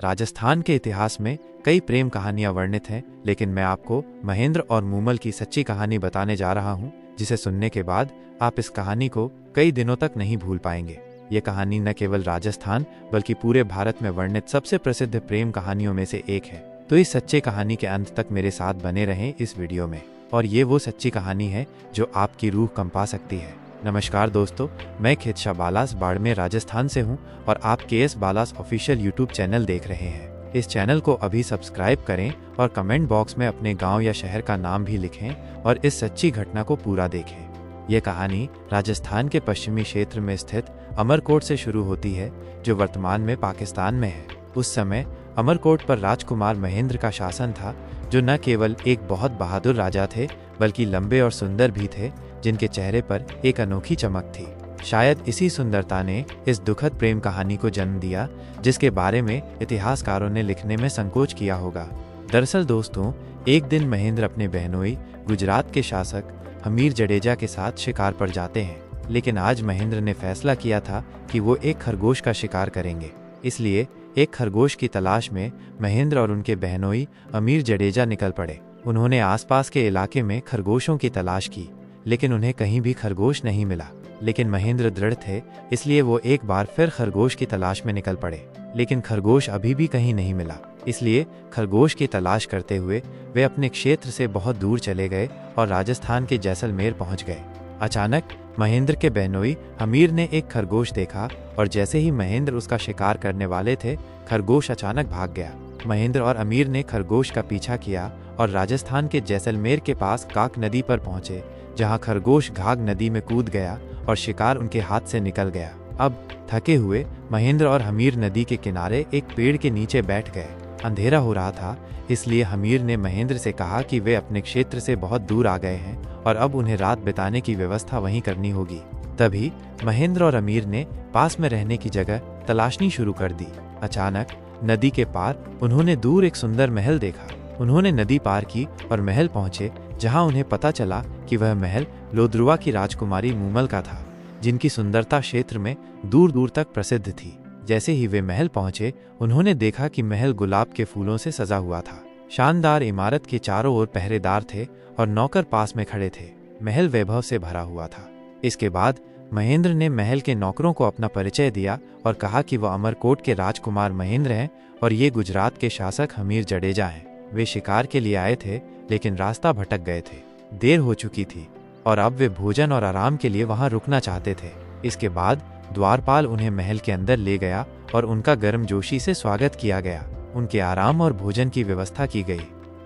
राजस्थान के इतिहास में कई प्रेम कहानियां वर्णित हैं, लेकिन मैं आपको महेंद्र और मूमल की सच्ची कहानी बताने जा रहा हूं, जिसे सुनने के बाद आप इस कहानी को कई दिनों तक नहीं भूल पाएंगे। ये कहानी न केवल राजस्थान बल्कि पूरे भारत में वर्णित सबसे प्रसिद्ध प्रेम कहानियों में से एक है। तो इस सच्चे कहानी के अंत तक मेरे साथ बने रहें इस वीडियो में। और ये वो सच्ची कहानी है जो आपकी रूह कंपा सकती है। नमस्कार दोस्तों, मैं खेतशा बालास बाड़मेर राजस्थान से हूँ और आप KS बालास ऑफिशियल यूट्यूब चैनल देख रहे हैं। इस चैनल को अभी सब्सक्राइब करें और कमेंट बॉक्स में अपने गांव या शहर का नाम भी लिखें और इस सच्ची घटना को पूरा देखें। ये कहानी राजस्थान के पश्चिमी क्षेत्र में स्थित अमरकोट से शुरू होती है, जो वर्तमान में पाकिस्तान में है। उस समय अमरकोट पर राजकुमार महेंद्र का शासन था, जो न केवल एक बहुत बहादुर राजा थे बल्कि लंबे और सुंदर भी थे, जिनके चेहरे पर एक अनोखी चमक थी। शायद इसी सुंदरता ने इस दुखद प्रेम कहानी को जन्म दिया, जिसके बारे में इतिहासकारों ने लिखने में संकोच किया होगा। दरअसल दोस्तों, एक दिन महेंद्र अपने बहनोई गुजरात के शासक हमीर जडेजा के साथ शिकार पर जाते हैं। लेकिन आज महेंद्र ने फैसला किया था कि वो एक खरगोश का शिकार करेंगे। इसलिए एक खरगोश की तलाश में महेंद्र और उनके बहनोई अमीर जडेजा निकल पड़े। उन्होंने आसपास के इलाके में खरगोशों की तलाश की, लेकिन उन्हें कहीं भी खरगोश नहीं मिला। लेकिन महेंद्र दृढ़ थे, इसलिए वो एक बार फिर खरगोश की तलाश में निकल पड़े। लेकिन खरगोश अभी भी कहीं नहीं मिला। इसलिए खरगोश की तलाश करते हुए वे अपने क्षेत्र से बहुत दूर चले गए और राजस्थान के जैसलमेर पहुंच गए। अचानक महेंद्र के बहनोई हमीर ने एक खरगोश देखा और जैसे ही महेंद्र उसका शिकार करने वाले थे, खरगोश अचानक भाग गया। महेंद्र और अमीर ने खरगोश का पीछा किया और राजस्थान के जैसलमेर के पास काक नदी पर पहुंचे, जहां खरगोश घाघ नदी में कूद गया और शिकार उनके हाथ से निकल गया। अब थके हुए महेंद्र और हमीर नदी के किनारे एक पेड़ के नीचे बैठ गए। अंधेरा हो रहा था, इसलिए हमीर ने महेंद्र से कहा कि वे अपने क्षेत्र से बहुत दूर आ गए हैं और अब उन्हें रात बिताने की व्यवस्था वहीं करनी होगी। तभी महेंद्र और अमीर ने पास में रहने की जगह तलाशनी शुरू कर दी। अचानक नदी के पार उन्होंने दूर एक सुंदर महल देखा। उन्होंने नदी पार की और महल पहुंचे, जहां उन्हें पता चला कि वह महल लोद्रुवा की राजकुमारी मूमल का था, जिनकी सुंदरता क्षेत्र में दूर दूर तक प्रसिद्ध थी। जैसे ही वे महल पहुंचे, उन्होंने देखा कि महल गुलाब के फूलों से सजा हुआ था। शानदार इमारत के चारों ओर पहरेदार थे और नौकर पास में खड़े थे। महल वैभव से भरा हुआ था। इसके बाद महेंद्र ने महल के नौकरों को अपना परिचय दिया और कहा कि वह अमरकोट के राजकुमार महेंद्र हैं और ये गुजरात के शासक हमीर जडेजा हैं। वे शिकार के लिए आए थे, लेकिन रास्ता भटक गए थे। देर हो चुकी थी और अब वे भोजन और आराम के लिए वहां रुकना चाहते थे। इसके बाद द्वारपाल उन्हें महल के अंदर ले गया और उनका गर्मजोशी से स्वागत किया गया। उनके आराम और भोजन की व्यवस्था की गई।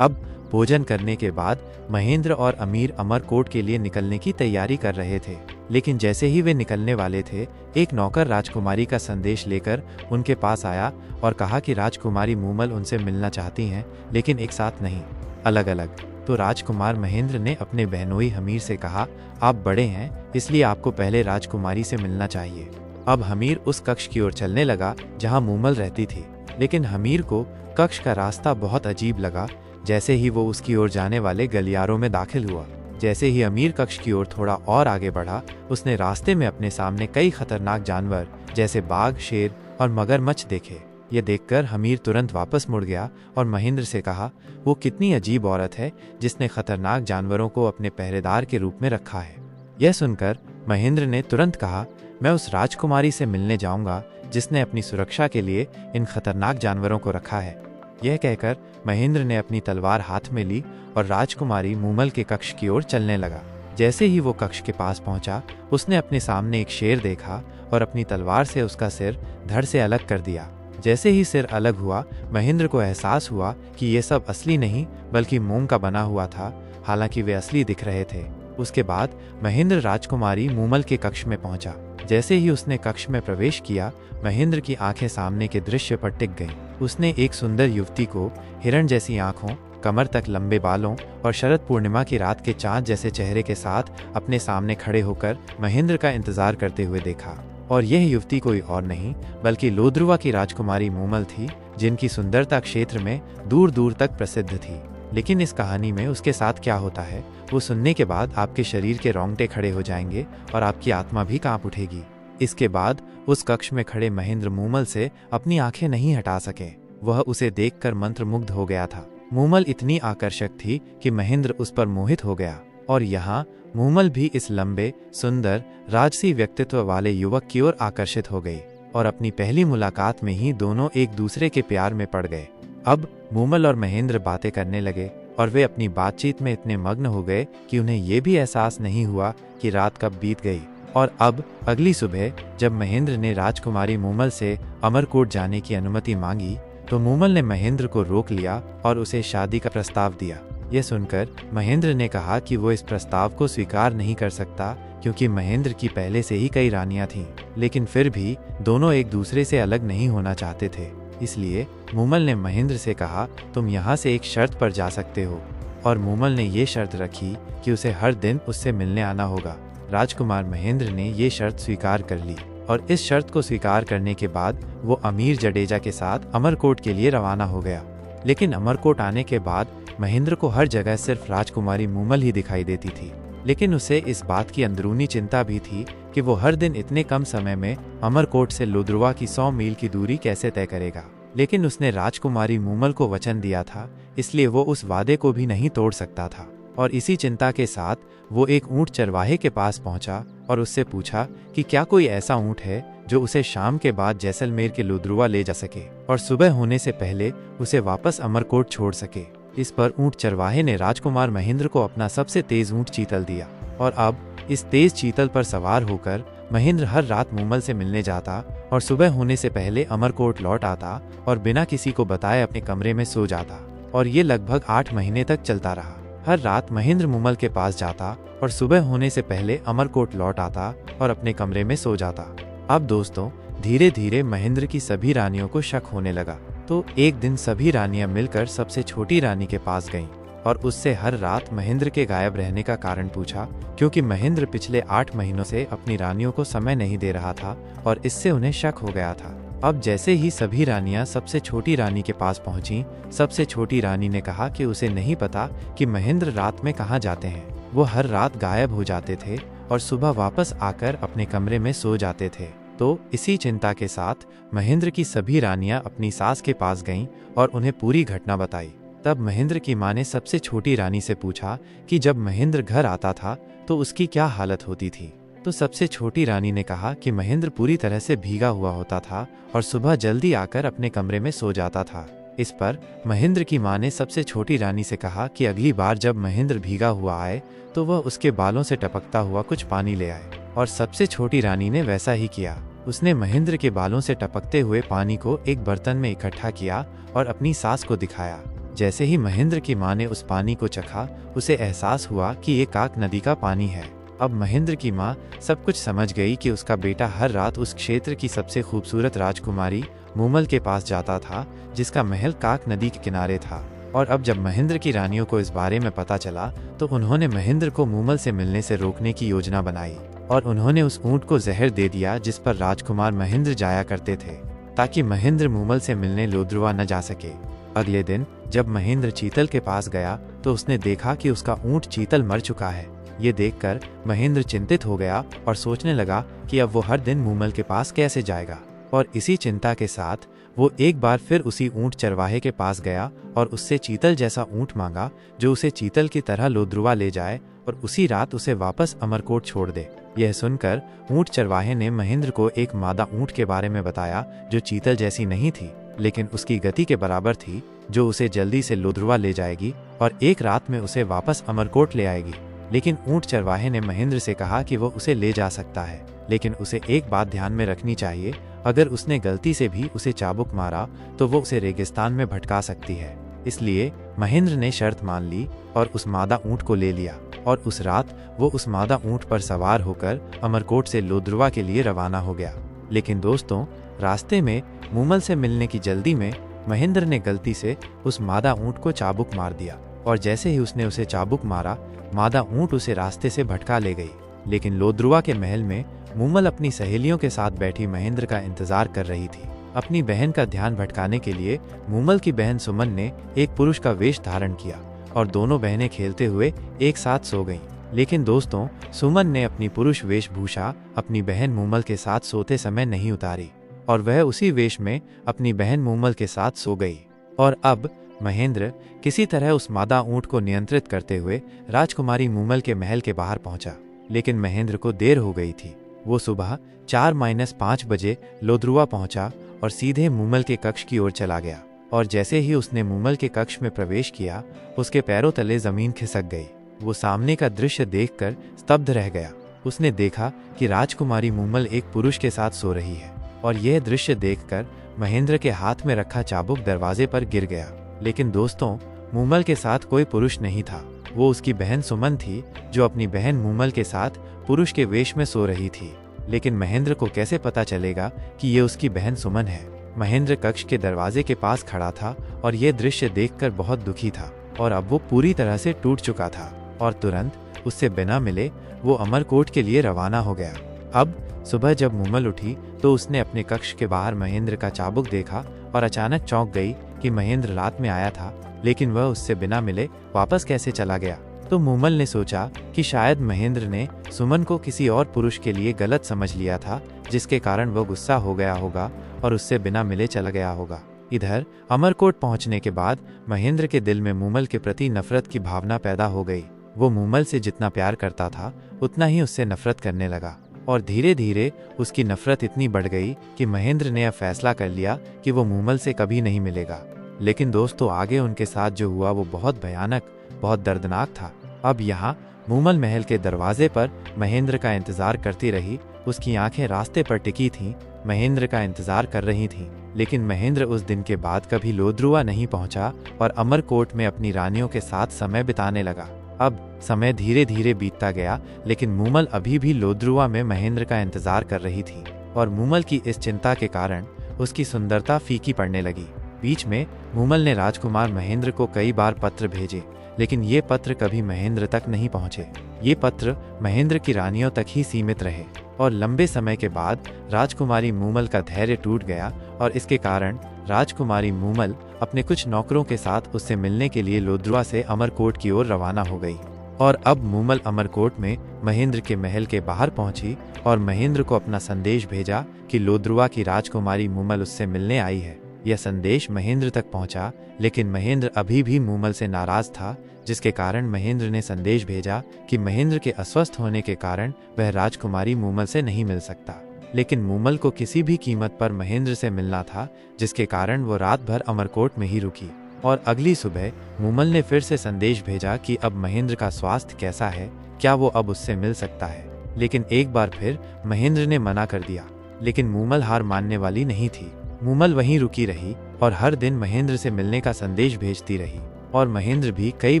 अब भोजन करने के बाद महेंद्र और अमीर अमरकोट के लिए निकलने की तैयारी कर रहे थे। लेकिन जैसे ही वे निकलने वाले थे, एक नौकर राजकुमारी का संदेश लेकर उनके पास आया और कहा कि राजकुमारी मूमल उनसे मिलना चाहती हैं, लेकिन एक साथ नहीं, अलग अलग। तो राजकुमार महेंद्र ने अपने बहनोई हमीर से कहा, आप बड़े हैं, इसलिए आपको पहले राजकुमारी से मिलना चाहिए। अब हमीर उस कक्ष की ओर चलने लगा जहां मूमल रहती थी। लेकिन हमीर को कक्ष का रास्ता बहुत अजीब लगा। जैसे ही वो उसकी ओर जाने वाले गलियारों में दाखिल हुआ, जैसे ही अमीर कक्ष की ओर थोड़ा और आगे बढ़ा, उसने रास्ते में अपने सामने कई खतरनाक जानवर जैसे बाघ, शेर और मगरमच्छ देखे। ये देखकर हमीर तुरंत वापस मुड़ गया और महेंद्र से कहा, वो कितनी अजीब औरत है जिसने खतरनाक जानवरों को अपने पहरेदार के रूप में रखा है। यह सुनकर महेंद्र ने तुरंत कहा, मैं उस राजकुमारी से मिलने जाऊंगा जिसने अपनी सुरक्षा के लिए इन खतरनाक जानवरों को रखा है। यह कहकर महेंद्र ने अपनी तलवार हाथ में ली और राजकुमारी मूमल के कक्ष की ओर चलने लगा। जैसे ही वो कक्ष के पास पहुंचा, उसने अपने सामने एक शेर देखा और अपनी तलवार से उसका सिर धड़ से अलग कर दिया। जैसे ही सिर अलग हुआ, महेंद्र को एहसास हुआ कि ये सब असली नहीं बल्कि मोम का बना हुआ था, हालांकि वे असली दिख रहे थे। उसके बाद महेंद्र राजकुमारी मूमल के कक्ष में पहुंचा। जैसे ही उसने कक्ष में प्रवेश किया, महेंद्र की आंखें सामने के दृश्य पर टिक गईं। उसने एक सुंदर युवती को हिरण जैसी आंखों, कमर तक लंबे बालों और शरद पूर्णिमा की रात के चांद जैसे चेहरे के साथ अपने सामने खड़े होकर महेंद्र का इंतजार करते हुए देखा। और यह युवती कोई और नहीं बल्कि लोद्रुवा की राजकुमारी मूमल थी, जिनकी सुंदरता क्षेत्र में दूर दूर तक प्रसिद्ध थी। लेकिन इस कहानी में उसके साथ क्या होता है, वो सुनने के बाद आपके शरीर के रोंगटे खड़े हो जाएंगे और आपकी आत्मा भी कांप उठेगी। इसके बाद उस कक्ष में खड़े महेंद्र मूमल से अपनी आंखें नहीं हटा सके। वह उसे देखकर मंत्रमुग्ध हो गया था। मूमल इतनी आकर्षक थी कि महेंद्र उस पर मोहित हो गया, और यहाँ मूमल भी इस लंबे, सुंदर, राजसी व्यक्तित्व वाले युवक की ओर आकर्षित हो गई, और अपनी पहली मुलाकात में ही दोनों एक दूसरे के प्यार में पड़ गए। अब मूमल और महेंद्र बातें करने लगे, और वे अपनी बातचीत में इतने मग्न हो गए कि उन्हें ये भी एहसास नहीं हुआ कि रात कब बीत गई। और अब अगली सुबह जब महेंद्र ने राजकुमारी मूमल से अमरकोट जाने की अनुमति मांगी, तो मूमल ने महेंद्र को रोक लिया और उसे शादी का प्रस्ताव दिया। यह सुनकर महेंद्र ने कहा कि वो इस प्रस्ताव को स्वीकार नहीं कर सकता, क्योंकि महेंद्र की पहले से ही कई रानियां थीं, लेकिन फिर भी दोनों एक दूसरे से अलग नहीं होना चाहते थे। इसलिए मूमल ने महेंद्र से कहा, तुम यहाँ से एक शर्त पर जा सकते हो। और मूमल ने ये शर्त रखी कि उसे हर दिन उससे मिलने आना होगा। राजकुमार महेंद्र ने ये शर्त स्वीकार कर ली, और इस शर्त को स्वीकार करने के बाद वो अमीर जडेजा के साथ अमरकोट के लिए रवाना हो गया। लेकिन अमरकोट आने के बाद महेंद्र को हर जगह सिर्फ राजकुमारी मूमल ही दिखाई देती थी। लेकिन उसे इस बात की अंदरूनी चिंता भी थी कि वो हर दिन इतने कम समय में अमरकोट से लोद्रुवा की 100 मील की दूरी कैसे तय करेगा। लेकिन उसने राजकुमारी मूमल को वचन दिया था, इसलिए वो उस वादे को भी नहीं तोड़ सकता था। और इसी चिंता के साथ वो एक ऊंट चरवाहे के पास पहुंचा और उससे पूछा कि क्या कोई ऐसा ऊंट है जो उसे शाम के बाद जैसलमेर के लोद्रुवा ले जा सके और सुबह होने से पहले उसे वापस अमरकोट छोड़ सके। इस पर ऊंट चरवाहे ने राजकुमार महेंद्र को अपना सबसे तेज ऊंट चीतल दिया, और अब इस तेज चीतल पर सवार होकर महेंद्र हर रात मूमल से मिलने जाता और सुबह होने से पहले अमरकोट लौट आता और बिना किसी को बताए अपने कमरे में सो जाता। और ये लगभग 8 महीने तक चलता रहा। हर रात महेंद्र मूमल के पास जाता और सुबह होने से पहले अमरकोट लौट आता और अपने कमरे में सो जाता। अब दोस्तों, धीरे धीरे महेंद्र की सभी रानियों को शक होने लगा। तो एक दिन सभी रानियां मिलकर सबसे छोटी रानी के पास गईं और उससे हर रात महेंद्र के गायब रहने का कारण पूछा, क्योंकि महेंद्र पिछले 8 महीनों से अपनी रानियों को समय नहीं दे रहा था और इससे उन्हें शक हो गया था। अब जैसे ही सभी रानियां सबसे छोटी रानी के पास पहुंची, सबसे छोटी रानी ने कहा कि उसे नहीं पता कि महेंद्र रात में कहाँ जाते हैं। वो हर रात गायब हो जाते थे और सुबह वापस आकर अपने कमरे में सो जाते थे। तो इसी चिंता के साथ महेंद्र की सभी रानियां अपनी सास के पास गईं और उन्हें पूरी घटना बताई। तब महेंद्र की मां ने सबसे छोटी रानी से पूछा कि जब महेंद्र घर आता था तो उसकी क्या हालत होती थी। तो सबसे छोटी रानी ने कहा कि महेंद्र पूरी तरह से भीगा हुआ होता था और सुबह जल्दी आकर अपने कमरे में सो जाता था। इस पर महेंद्र की मां ने सबसे छोटी रानी से कहा कि अगली बार जब महेंद्र भीगा हुआ आए तो वह उसके बालों से टपकता हुआ कुछ पानी ले आए। और सबसे छोटी रानी ने वैसा ही किया। उसने महेंद्र के बालों से टपकते हुए पानी को एक बर्तन में इकट्ठा किया और अपनी सास को दिखाया। जैसे ही महेंद्र की मां ने उस पानी को चखा, उसे एहसास हुआ कि ये काक नदी का पानी है। अब महेंद्र की मां सब कुछ समझ गई कि उसका बेटा हर रात उस क्षेत्र की सबसे खूबसूरत राजकुमारी मूमल के पास जाता था, जिसका महल काक नदी के किनारे था। और अब जब महेंद्र की रानियों को इस बारे में पता चला तो उन्होंने महेंद्र को मूमल से मिलने से रोकने की योजना बनाई और उन्होंने उस ऊंट को जहर दे दिया जिस पर राजकुमार महेंद्र जाया करते थे, ताकि महेंद्र मूमल से मिलने लोद्रुवा न जा सके। अगले दिन जब महेंद्र चीतल के पास गया तो उसने देखा कि उसका ऊंट चीतल मर चुका है। ये देखकर महेंद्र चिंतित हो गया और सोचने लगा कि अब वो हर दिन मूमल के पास कैसे जाएगा। और इसी चिंता के साथ वो एक बार फिर उसी ऊंट चरवाहे के पास गया और उससे चीतल जैसा ऊंट मांगा जो उसे चीतल की तरह लोद्रुवा ले जाए और उसी रात उसे वापस अमरकोट छोड़ दे। यह सुनकर ऊंट चरवाहे ने महेंद्र को एक मादा ऊंट के बारे में बताया जो चीतल जैसी नहीं थी, लेकिन उसकी गति के बराबर थी, जो उसे जल्दी से लोद्रुवा ले जाएगी और एक रात में उसे वापस अमरकोट ले आएगी। लेकिन ऊंट चरवाहे ने महेंद्र से कहा कि वो उसे ले जा सकता है, लेकिन उसे एक बात ध्यान में रखनी चाहिए, अगर उसने गलती से भी उसे चाबुक मारा तो वो उसे रेगिस्तान में भटका सकती है। इसलिए महेंद्र ने शर्त मान ली और उस मादा ऊंट को ले लिया और उस रात वो उस मादा ऊंट पर सवार होकर अमरकोट से लोद्रुवा के लिए रवाना हो गया। लेकिन दोस्तों, रास्ते में मूमल से मिलने की जल्दी में महेंद्र ने गलती से उस मादा ऊंट को चाबुक मार दिया और जैसे ही उसने उसे चाबुक मारा, मादा ऊंट उसे रास्ते से भटका ले गई। लेकिन लोद्रुवा के महल में मूमल अपनी सहेलियों के साथ बैठी महेंद्र का इंतजार कर रही थी। अपनी बहन का ध्यान भटकाने के लिए मूमल की बहन सुमन ने एक पुरुष का वेश धारण किया और दोनों बहनें खेलते हुए एक साथ सो गईं। लेकिन दोस्तों, सुमन ने अपनी पुरुष वेशभूषा अपनी बहन मूमल के साथ सोते समय नहीं उतारी और वह उसी वेश में अपनी बहन मूमल के साथ सो गई। और अब महेंद्र किसी तरह उस मादा ऊंट को नियंत्रित करते हुए राजकुमारी मूमल के महल के बाहर पहुंचा। लेकिन महेंद्र को देर हो गई थी। वो सुबह 4-5 बजे लोद्रुआ पहुंचा और सीधे मूमल के कक्ष की ओर चला गया। और जैसे ही उसने मूमल के कक्ष में प्रवेश किया, उसके पैरों तले जमीन खिसक गई। वो सामने का दृश्य देखकर स्तब्ध रह गया। उसने देखा कि राजकुमारी मूमल एक पुरुष के साथ सो रही है। और यह दृश्य देखकर महेंद्र के हाथ में रखा चाबुक दरवाजे पर गिर गया। लेकिन दोस्तों, मूमल के साथ कोई पुरुष नहीं था। वो उसकी बहन सुमन थी, जो अपनी बहन मूमल के साथ पुरुष के वेश में सो रही थी। लेकिन महेंद्र को कैसे पता चलेगा कि ये उसकी बहन सुमन है? महेंद्र कक्ष के दरवाजे के पास खड़ा था और यह दृश्य देखकर बहुत दुखी था। और अब वो पूरी तरह से टूट चुका था। और तुरंत उससे बिना मिले वो अमरकोट के लिए रवाना हो गया। अब सुबह जब मूमल उठी तो उसने अपने कक्ष के बाहर महेंद्र का चाबुक देखा और अचानक चौंक गई कि महेंद्र रात में आया था, लेकिन वह उससे बिना मिले वापस कैसे चला गया। तो मूमल ने सोचा कि शायद महेंद्र ने सुमन को किसी और पुरुष के लिए गलत समझ लिया था, जिसके कारण वह गुस्सा हो गया होगा और उससे बिना मिले चला गया होगा। इधर अमरकोट पहुंचने के बाद महेंद्र के दिल में मूमल के प्रति नफरत की भावना पैदा हो गई। वो मूमल से जितना प्यार करता था, उतना ही उससे नफरत करने लगा। और धीरे धीरे उसकी नफरत इतनी बढ़ गई कि महेंद्र ने यह फैसला कर लिया कि वो मूमल से कभी नहीं मिलेगा। लेकिन दोस्तों, आगे उनके साथ जो हुआ वो बहुत भयानक, बहुत दर्दनाक था। अब यहाँ मूमल महल के दरवाजे पर महेंद्र का इंतजार करती रही। उसकी आंखें रास्ते पर टिकी थीं, महेंद्र का इंतजार कर रही थीं। लेकिन महेंद्र उस दिन के बाद कभी लोद्रुआ नहीं पहुंचा और अमरकोट में अपनी रानियों के साथ समय बिताने लगा। अब समय धीरे धीरे बीतता गया, लेकिन मूमल अभी भी लोद्रुआ में महेंद्र का इंतजार कर रही थी। और मूमल की इस चिंता के कारण उसकी सुंदरता फीकी पड़ने लगी। बीच में मूमल ने राजकुमार महेंद्र को कई बार पत्र भेजे, लेकिन ये पत्र कभी महेंद्र तक नहीं पहुंचे। ये पत्र महेंद्र की रानियों तक ही सीमित रहे। और लंबे समय के बाद राजकुमारी मूमल का धैर्य टूट गया और इसके कारण राजकुमारी मूमल अपने कुछ नौकरों के साथ उससे मिलने के लिए लोद्रुआ से अमरकोट की ओर रवाना हो गई। और अब मूमल अमरकोट में महेंद्र के महल के बाहर पहुंची और महेंद्र को अपना संदेश भेजा कि लोद्रुआ की राजकुमारी मूमल उससे मिलने आई है। यह संदेश महेंद्र तक पहुंचा, लेकिन महेंद्र अभी भी मूमल से नाराज था, जिसके कारण महेंद्र ने संदेश भेजा कि महेंद्र के अस्वस्थ होने के कारण वह राजकुमारी मूमल से नहीं मिल सकता। लेकिन मूमल को किसी भी कीमत पर महेंद्र से मिलना था, जिसके कारण वो रात भर अमरकोट में ही रुकी। और अगली सुबह मूमल ने फिर से संदेश भेजा कि अब महेंद्र का स्वास्थ्य कैसा है, क्या वो अब उससे मिल सकता है। लेकिन एक बार फिर महेंद्र ने मना कर दिया। लेकिन मूमल हार मानने वाली नहीं थी। मूमल वहीं रुकी रही और हर दिन महेंद्र से मिलने का संदेश भेजती रही। और महेंद्र भी कई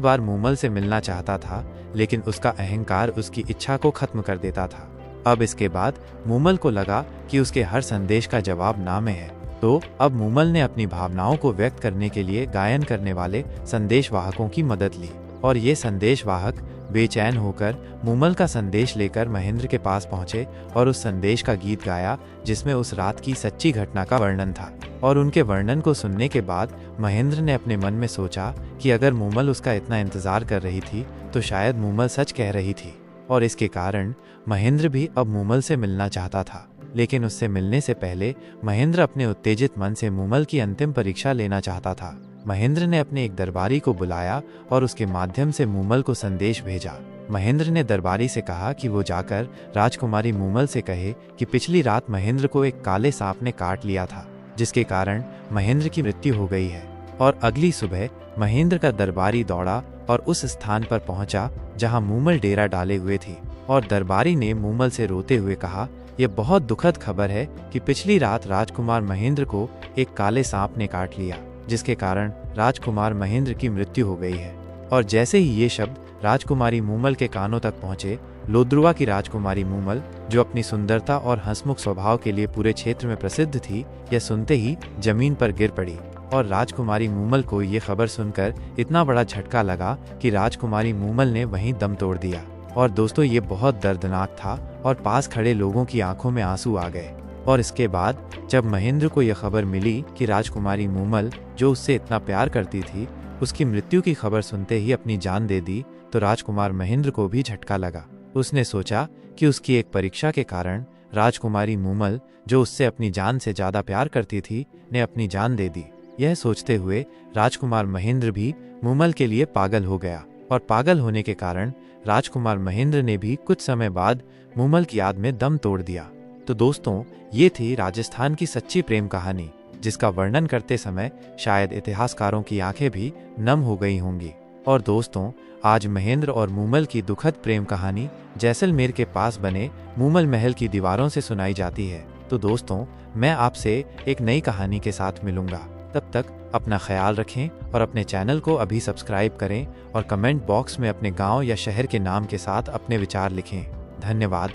बार मूमल से मिलना चाहता था, लेकिन उसका अहंकार उसकी इच्छा को खत्म कर देता था। अब इसके बाद मूमल को लगा कि उसके हर संदेश का जवाब ना में है। तो अब मूमल ने अपनी भावनाओं को व्यक्त करने के लिए गायन करने वाले संदेशवाहकों की मदद ली। और ये संदेशवाहक बेचैन होकर मूमल का संदेश लेकर महेंद्र के पास पहुंचे और उस संदेश का गीत गाया, जिसमें उस रात की सच्ची घटना का वर्णन था। और उनके वर्णन को सुनने के बाद महेंद्र ने अपने मन में सोचा कि अगर मूमल उसका इतना इंतजार कर रही थी तो शायद मूमल सच कह रही थी। और इसके कारण महेंद्र भी अब मूमल से मिलना चाहता था। लेकिन उससे मिलने से पहले महेंद्र अपने उत्तेजित मन से मूमल की अंतिम परीक्षा लेना चाहता था। महेंद्र ने अपने एक दरबारी को बुलाया और उसके माध्यम से मूमल को संदेश भेजा। महेंद्र ने दरबारी से कहा कि वो जाकर राजकुमारी मूमल से कहे कि पिछली रात महेंद्र को एक काले सांप ने काट लिया था, जिसके कारण महेंद्र की मृत्यु हो गई है। और अगली सुबह महेंद्र का दरबारी दौड़ा और उस स्थान पर पहुंचा जहां मूमल डेरा डाले हुए थी। और दरबारी ने मूमल से रोते हुए कहा, यह बहुत दुखद खबर है कि पिछली रात राजकुमार महेंद्र को एक काले सांप ने काट लिया, जिसके कारण राजकुमार महेंद्र की मृत्यु हो गई है। और जैसे ही ये शब्द राजकुमारी मूमल के कानों तक पहुंचे, लोद्रुआ की राजकुमारी मूमल, जो अपनी सुंदरता और हंसमुख स्वभाव के लिए पूरे क्षेत्र में प्रसिद्ध थी, यह सुनते ही जमीन पर गिर पड़ी। और राजकुमारी मूमल को ये खबर सुनकर इतना बड़ा झटका लगा कि राजकुमारी मूमल ने वहीं दम तोड़ दिया। और दोस्तों, ये बहुत दर्दनाक था और पास खड़े लोगों की आंखों में आंसू आ गए। और इसके बाद जब महेंद्र को यह खबर मिली कि राजकुमारी मूमल, जो उससे इतना प्यार करती थी, उसकी मृत्यु की खबर सुनते ही अपनी जान दे दी, तो राजकुमार महेंद्र को भी झटका लगा। उसने सोचा कि उसकी एक परीक्षा के कारण राजकुमारी मूमल, जो उससे अपनी जान से ज्यादा प्यार करती थी, ने अपनी जान दे दी। यह सोचते हुए राजकुमार महेंद्र भी मूमल के लिए पागल हो गया, और पागल होने के कारण राजकुमार महेंद्र ने भी कुछ समय बाद मूमल की याद में दम तोड़ दिया। तो दोस्तों, ये थी राजस्थान की सच्ची प्रेम कहानी, जिसका वर्णन करते समय शायद इतिहासकारों की आंखें भी नम हो गई होंगी। और दोस्तों, आज महेंद्र और मूमल की दुखद प्रेम कहानी जैसलमेर के पास बने मूमल महल की दीवारों से सुनाई जाती है। तो दोस्तों, मैं आपसे एक नई कहानी के साथ मिलूंगा। तब तक अपना ख्याल रखें और अपने चैनल को अभी सब्सक्राइब करें और कमेंट बॉक्स में अपने गांव या शहर के नाम के साथ अपने विचार लिखें। धन्यवाद।